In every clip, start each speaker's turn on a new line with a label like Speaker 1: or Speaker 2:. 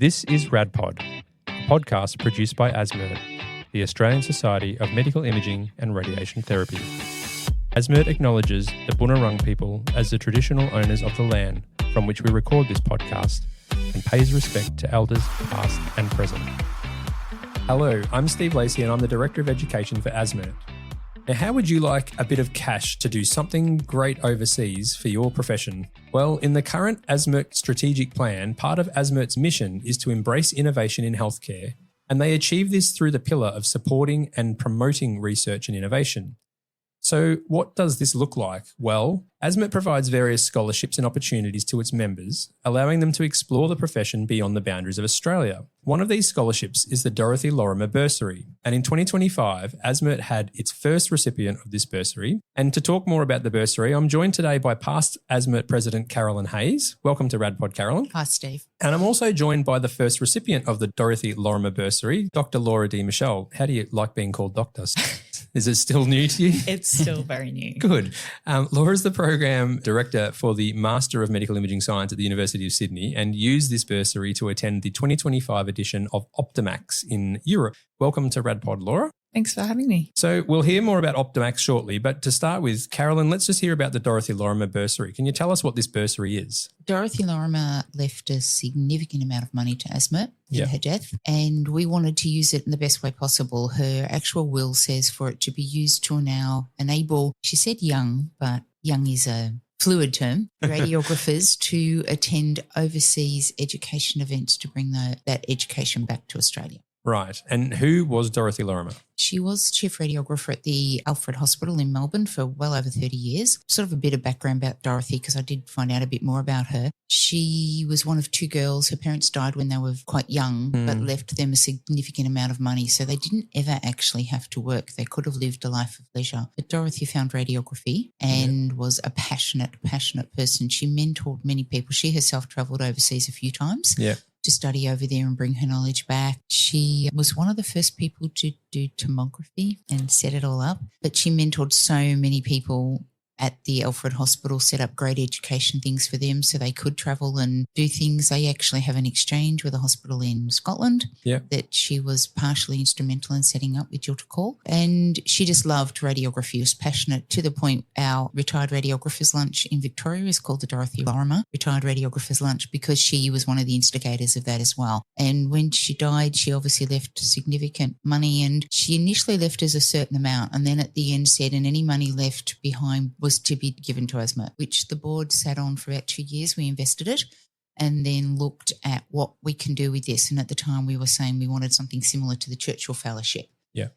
Speaker 1: This is Radpod, a podcast produced by ASMIRT, the Australian Society of Medical Imaging and Radiation Therapy. ASMIRT acknowledges the Bunurong people as the traditional owners of the land from which we record this podcast and pays respect to elders past and present. Hello, I'm Steve Lacey and I'm the Director of Education for ASMIRT. Now, how would you like a bit of cash to do something great overseas for your profession? Well, in the current ASMIRT strategic plan, part of ASMIRT's mission is to embrace innovation in healthcare, and they achieve this through the pillar of supporting and promoting research and innovation. So what does this look like? Well, ASMIRT provides various scholarships and opportunities to its members, allowing them to explore the profession beyond the boundaries of Australia. One of these scholarships is the Dorothy Lorimer Bursary, and in 2025, ASMIRT had its first recipient of this bursary. And to talk more about the bursary, I'm joined today by past-ASMIRT President Carolyn Heyes. Welcome to Radpod, Carolyn.
Speaker 2: Hi, Steve.
Speaker 1: And I'm also joined by the first recipient of the Dorothy Lorimer Bursary, Dr. Laura D. Michele. How do you like being called doctor? Is it still new to you?
Speaker 2: It's still very new.
Speaker 1: Good. Laura's the Program Director for the Master of Medical Imaging Science at the University of Sydney and used this bursary to attend the 2025 edition of Optimax in Europe. Welcome to Radpod, Laura.
Speaker 2: Thanks for having me.
Speaker 1: So we'll hear more about Optimax shortly, but to start with, Carolyn, let's just hear about the Dorothy Lorimer Bursary. Can you tell us what this bursary is?
Speaker 2: Dorothy Lorimer left a significant amount of money to ASMIRT in her death, and we wanted to use it in the best way possible. Her actual will says for it to be used to now enable, she said young, but young is a fluid term, radiographers to attend overseas education events to bring that education back to Australia.
Speaker 1: Right. And who was Dorothy Lorimer?
Speaker 2: She was chief radiographer at the Alfred Hospital in Melbourne for well over 30 years. Sort of a bit of background about Dorothy because I did find out a bit more about her. She was one of two girls. Her parents died when they were quite young, but left them a significant amount of money. So they didn't ever actually have to work. They could have lived a life of leisure. But Dorothy found radiography and was a passionate person. She mentored many people. She herself travelled overseas a few times. To study over there and bring her knowledge back. She was one of the first people to do tomography and set it all up, but she mentored so many people at the Alfred Hospital, set up great education things for them so they could travel and do things. They actually have an exchange with a hospital in Scotland that she was partially instrumental in setting up with Jill Call. And she just loved radiography, was passionate to the point our retired radiographers lunch in Victoria is called the Dorothy Lorimer Retired Radiographers Lunch because she was one of the instigators of that as well. And when she died, she obviously left significant money, and she initially left us a certain amount and then at the end said, and any money left behind was to be given to ASMIRT, which the board sat on for about 2 years. We invested it and then looked at what we can do with this. And at the time we were saying we wanted something similar to the Churchill Fellowship.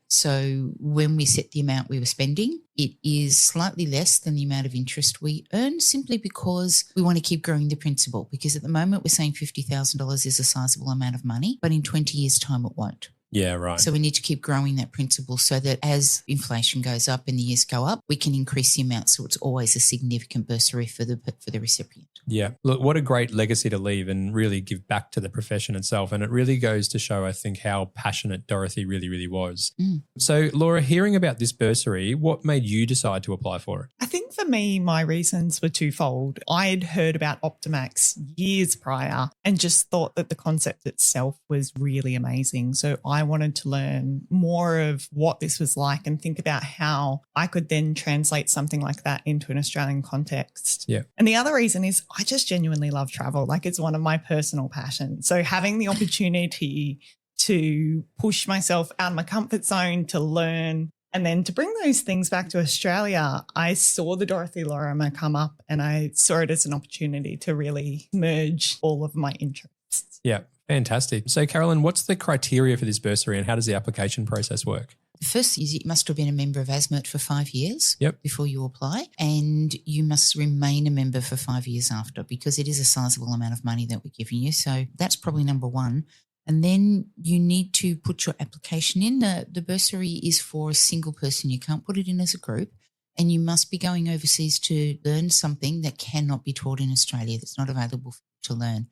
Speaker 2: So when we set the amount we were spending, it is slightly less than the amount of interest we earn simply because we want to keep growing the principal, because at the moment we're saying $50,000 is a sizable amount of money, but in 20 years' time it won't.
Speaker 1: Yeah, right.
Speaker 2: So we need to keep growing that principle so that as inflation goes up and the years go up, we can increase the amount so it's always a significant bursary for the recipient. Yeah.
Speaker 1: Look, what a great legacy to leave and really give back to the profession itself. And it really goes to show, I think, how passionate Dorothy really was. So, Laura, hearing about this bursary, what made you decide to apply for it?
Speaker 3: I think for me, my reasons were twofold. I had heard about Optimax years prior and just thought that the concept itself was really amazing. So I wanted to learn more of what this was like and think about how I could then translate something like that into an Australian context. And the other reason is I just genuinely love travel. Like, it's one of my personal passions. So having the opportunity to push myself out of my comfort zone, to learn, and then to bring those things back to Australia, I saw the Dorothy Lorimer come up and I saw it as an opportunity to really merge all of my interests.
Speaker 1: Yeah, fantastic. So, Carolyn, what's the criteria for this bursary and how does the application process work?
Speaker 2: The first is you must have been a member of ASMIRT for 5 years before you apply, and you must remain a member for 5 years after, because it is a sizable amount of money that we're giving you. So that's probably number one. And then you need to put your application in. The bursary is for a single person. You can't put it in as a group. And you must be going overseas to learn something that cannot be taught in Australia, that's not available for you to learn.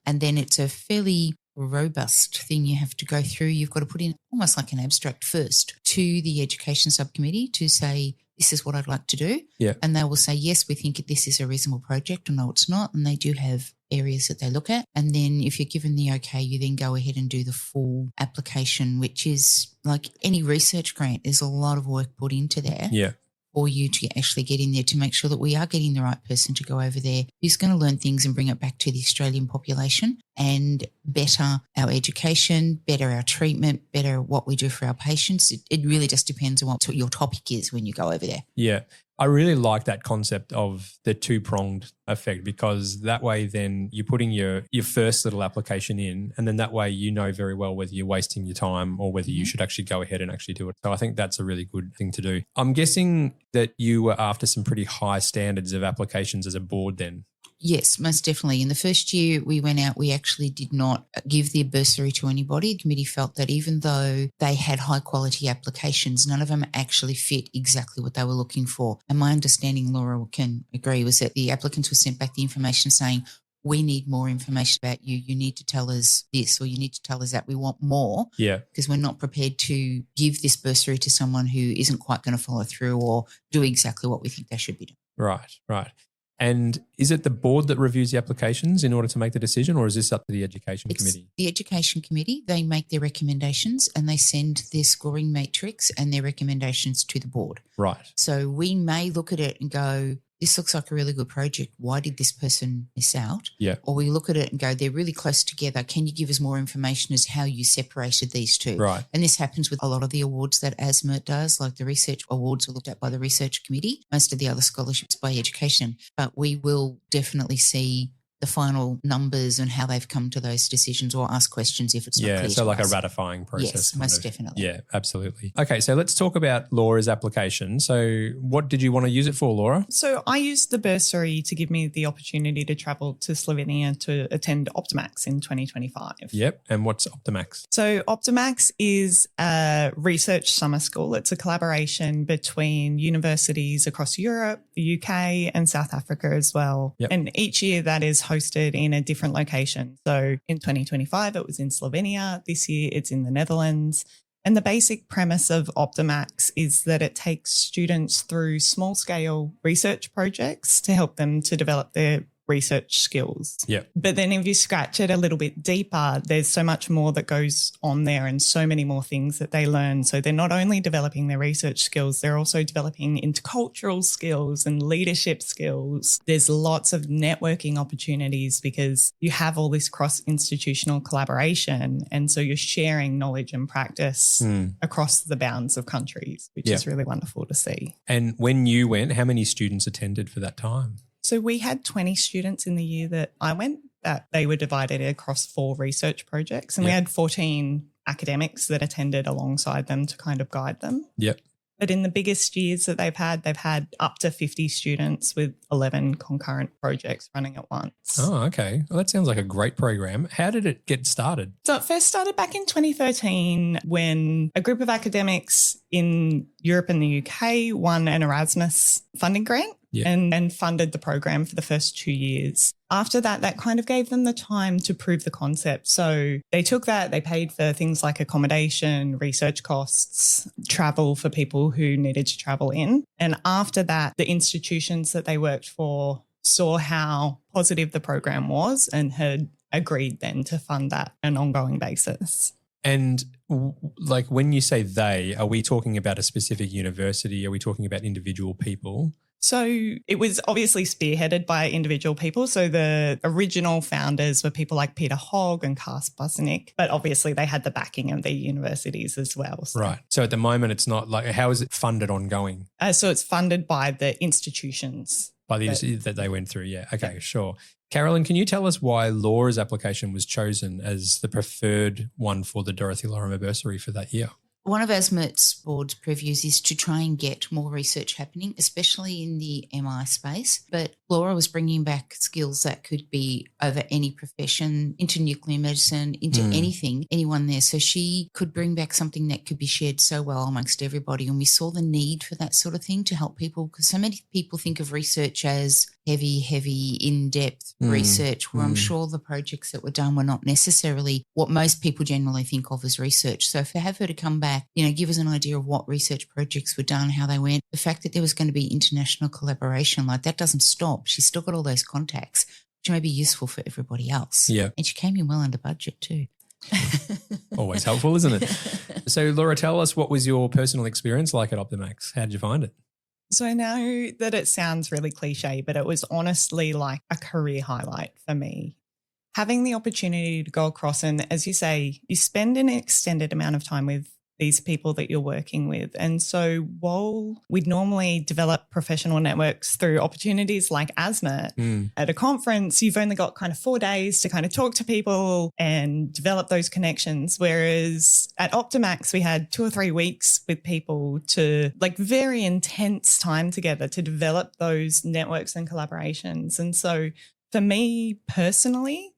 Speaker 2: And then it's a fairly robust thing you have to go through. You've got to put in almost like an abstract first to the education subcommittee to say this is what I'd like to do.
Speaker 1: Yeah.
Speaker 2: And they will say, yes, we think this is a reasonable project, or no, it's not. And they do have areas that they look at. And then if you're given the okay, you then go ahead and do the full application, which is like any research grant. There's a lot of work put into there.
Speaker 1: Yeah.
Speaker 2: For you to actually get in there to make sure that we are getting the right person to go over there who's going to learn things and bring it back to the Australian population and better our education, better our treatment, better what we do for our patients. It really just depends on what your topic is when you go over there.
Speaker 1: Yeah. I really like that concept of the two-pronged effect, because that way then you're putting your first little application in, and then that way you know very well whether you're wasting your time or whether you should actually go ahead and actually do it. So I think that's a really good thing to do. I'm guessing that you were after some pretty high standards of applications as a board then.
Speaker 2: Yes, most definitely. In the first year we went out, we actually did not give the bursary to anybody. The committee felt that even though they had high quality applications, none of them actually fit exactly what they were looking for. And my understanding, Laura can agree, was that the applicants were sent back the information saying, we need more information about you. You need to tell us this, or you need to tell us that. We want more.
Speaker 1: Yeah.
Speaker 2: Because we're not prepared to give this bursary to someone who isn't quite going to follow through or do exactly what we think they should be doing.
Speaker 1: Right. And is it the board that reviews the applications in order to make the decision, or is this up to the education committee?
Speaker 2: The education committee. They make their recommendations and they send their scoring matrix and their recommendations to the board.
Speaker 1: Right.
Speaker 2: So we may look at it and go, this looks like a really good project. Why did this person miss out?
Speaker 1: Yeah.
Speaker 2: Or we look at it and go, they're really close together. Can you give us more information as how you separated these two?
Speaker 1: Right.
Speaker 2: And this happens with a lot of the awards that ASMIRT does, like the research awards are looked at by the research committee, most of the other scholarships by education. But we will definitely see the final numbers and how they've come to those decisions, or ask questions if it's not clear.
Speaker 1: Yeah, so like
Speaker 2: us.
Speaker 1: a ratifying process.
Speaker 2: Yes, most definitely.
Speaker 1: Yeah, absolutely. Okay, so let's talk about Laura's application. So what did you want to use it for, Laura?
Speaker 3: So I used the bursary to give me the opportunity to travel to Slovenia to attend Optimax in 2025.
Speaker 1: Yep, and what's Optimax?
Speaker 3: So Optimax is a research summer school. It's a collaboration between universities across Europe, the UK and South Africa as well.
Speaker 1: Yep.
Speaker 3: And each year that is hosted in a different location. So in 2025, it was in Slovenia. This year, it's in the Netherlands. And the basic premise of Optimax is that it takes students through small-scale research projects to help them to develop their research skills.
Speaker 1: Yeah.
Speaker 3: But then if you scratch it a little bit deeper, there's so much more that goes on there and so many more things that they learn. So they're not only developing their research skills, they're also developing intercultural skills and leadership skills. There's lots of networking opportunities because you have all this cross-institutional collaboration. And so you're sharing knowledge and practice across the bounds of countries, which is really wonderful to see.
Speaker 1: And when you went, how many students attended for that time?
Speaker 3: So we had 20 students in the year that I went, that they were divided across 4 research projects, and we had 14 academics that attended alongside them to kind of guide them.
Speaker 1: Yep.
Speaker 3: But in the biggest years that they've had up to 50 students with 11 concurrent projects running at once.
Speaker 1: Oh, okay. Well, that sounds like a great program. How did it get started?
Speaker 3: So it first started back in 2013 when a group of academics in Europe and the UK won an Erasmus funding grant. Yeah. And funded the program for the first 2 years. After that, that kind of gave them the time to prove the concept. So they took that, they paid for things like accommodation, research costs, travel for people who needed to travel in. And after that, the institutions that they worked for saw how positive the program was and had agreed then to fund that on an ongoing basis.
Speaker 1: And like when you say they, are we talking about a specific university? Are we talking about individual people?
Speaker 3: So it was obviously spearheaded by individual people. So the original founders were people like Peter Hogg and Karst Busenik, but obviously they had the backing of the universities as well. So.
Speaker 1: Right. So at the moment, it's not like, how is it funded ongoing?
Speaker 3: So it's funded by the institutions.
Speaker 1: By the institutions that they went through, yeah. Okay, sure. Carolyn, can you tell us why Laura's application was chosen as the preferred one for the Dorothy Lorimer Bursary for that year?
Speaker 2: One of ASMIRT's board's previews is to try and get more research happening, especially in the MI space. But Laura was bringing back skills that could be over any profession, into nuclear medicine, into anything, anyone there. So she could bring back something that could be shared so well amongst everybody. And we saw the need for that sort of thing to help people, because so many people think of research as heavy, in-depth research where I'm sure the projects that were done were not necessarily what most people generally think of as research. So for have her to come back, give us an idea of what research projects were done, how they went, the fact that there was going to be international collaboration, like that doesn't stop. She's still got all those contacts, which may be useful for everybody else.
Speaker 1: Yeah.
Speaker 2: And she came in well under budget too.
Speaker 1: Always helpful, isn't it? So Laura, tell us, what was your personal experience like at Optimax? How did you find it?
Speaker 3: So I know that it sounds really cliche, but it was honestly like a career highlight for me. Having the opportunity to go across and, as you say, you spend an extended amount of time with these people that you're working with. And so while we'd normally develop professional networks through opportunities like ASMIRT, at a conference, you've only got kind of 4 days to kind of talk to people and develop those connections. Whereas at Optimax, we had 2 or 3 weeks with people to like very intense time together to develop those networks and collaborations. And so for me personally,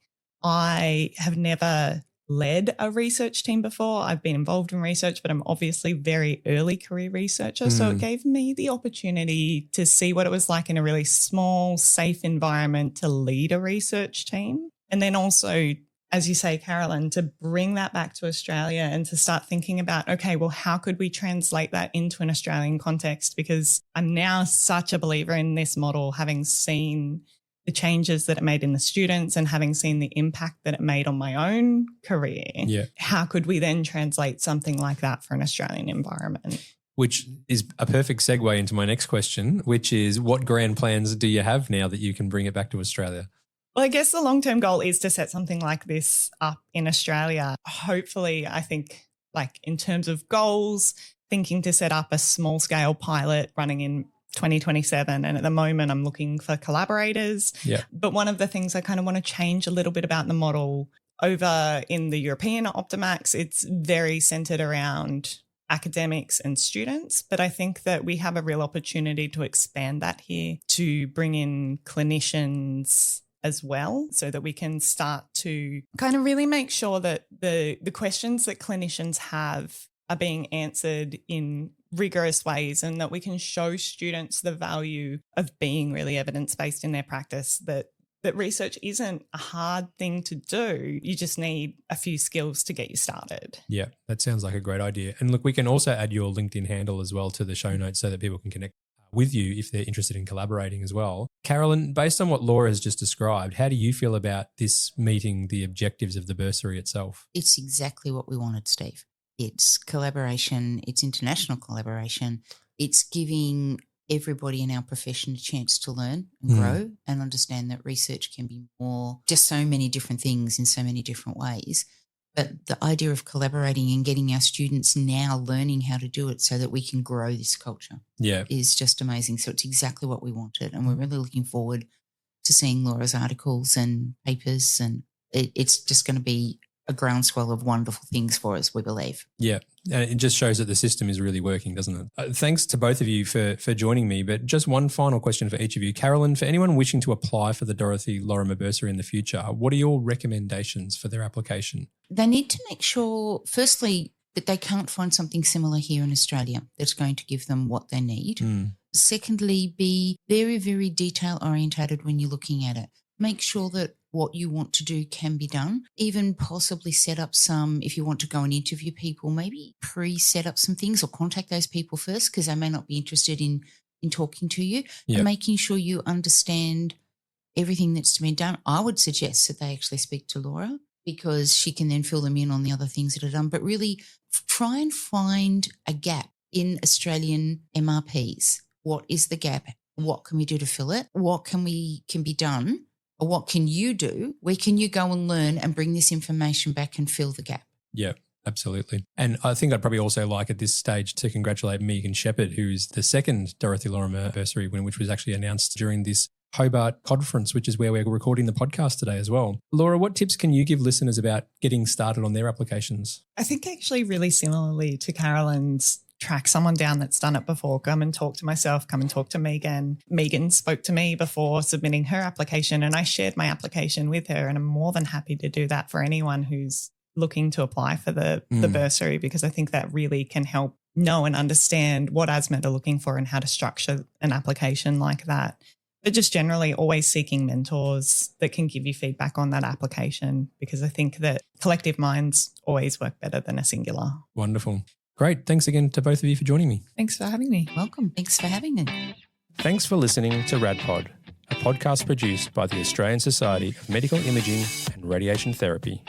Speaker 3: I have never led a research team before. I've been involved in research, but I'm obviously very early career researcher. So it gave me the opportunity to see what it was like in a really small, safe environment to lead a research team. And then also, as you say, Carolyn, to bring that back to Australia and to start thinking about, okay, well, how could we translate that into an Australian context? Because I'm now such a believer in this model, having seen the changes that it made in the students and having seen the impact that it made on my own career.
Speaker 1: Yeah.
Speaker 3: How could we then translate something like that for an Australian environment?
Speaker 1: Which is a perfect segue into my next question, which is, what grand plans do you have now that you can bring it back to Australia?
Speaker 3: Well, I guess the long-term goal is to set something like this up in Australia. Hopefully, I think, like in terms of goals, thinking to set up a small-scale pilot running in 2027. And at the moment, I'm looking for collaborators.
Speaker 1: Yeah.
Speaker 3: But one of the things I kind of want to change a little bit about the model over in the European Optimax, it's very centered around academics and students. But I think that we have a real opportunity to expand that here, to bring in clinicians as well, so that we can start to kind of really make sure that the questions that clinicians have are being answered in rigorous ways, and that we can show students the value of being really evidence-based in their practice, that research isn't a hard thing to do. You just need a few skills to get you started.
Speaker 1: Yeah, that sounds like a great idea. And look, we can also add your LinkedIn handle as well to the show notes so that people can connect with you if they're interested in collaborating as well. Carolyn, based on what Laura has just described, how do you feel about this meeting the objectives of the bursary itself?
Speaker 2: It's exactly what we wanted, Steve. It's collaboration, it's international collaboration, it's giving everybody in our profession a chance to learn and grow and understand that research can be more, just so many different things in so many different ways. But the idea of collaborating and getting our students now learning how to do it so that we can grow this culture is just amazing. So it's exactly what we wanted, and we're really looking forward to seeing Laura's articles and papers, and it's just going to be a groundswell of wonderful things for us, we believe.
Speaker 1: Yeah, and it just shows that the system is really working, doesn't it? Thanks to both of you for joining me, but just one final question for each of you. Carolyn, for anyone wishing to apply for the Dorothy Lorimer Bursary in the future, what are your recommendations for their application?
Speaker 2: They need to make sure, firstly, that they can't find something similar here in Australia that's going to give them what they need. Secondly, be very, very detail orientated when you're looking at it. Make sure that what you want to do can be done. Even possibly set up some, if you want to go and interview people, maybe pre-set up some things or contact those people first, because they may not be interested in talking to you. And making sure you understand everything that's to be done. I would suggest that they actually speak to Laura, because she can then fill them in on the other things that are done. But really try and find a gap in Australian MRPs. What is the gap? What can we do to fill it? What can be done? Or what can you do? Where can you go and learn and bring this information back and fill the gap?
Speaker 1: Yeah, absolutely. And I think I'd probably also like at this stage to congratulate Megan Shepherd, who's the second Dorothy Lorimer Bursary winner, which was actually announced during this Hobart conference, which is where we're recording the podcast today as well. Laura, what tips can you give listeners about getting started on their applications?
Speaker 3: I think actually really similarly to Carolyn's, track someone down that's done it before. Come and talk to myself, come and talk to Megan. Megan spoke to me before submitting her application, and I shared my application with her, and I'm more than happy to do that for anyone who's looking to apply for the bursary, because I think that really can help know and understand what ASMIRT are looking for and how to structure an application like that. But just generally always seeking mentors that can give you feedback on that application, because I think that collective minds always work better than a singular.
Speaker 1: Wonderful. Great. Thanks again to both of you for joining me.
Speaker 3: Thanks for having me.
Speaker 2: Welcome. Thanks for having me.
Speaker 1: Thanks for listening to Radpod, a podcast produced by the Australian Society of Medical Imaging and Radiation Therapy.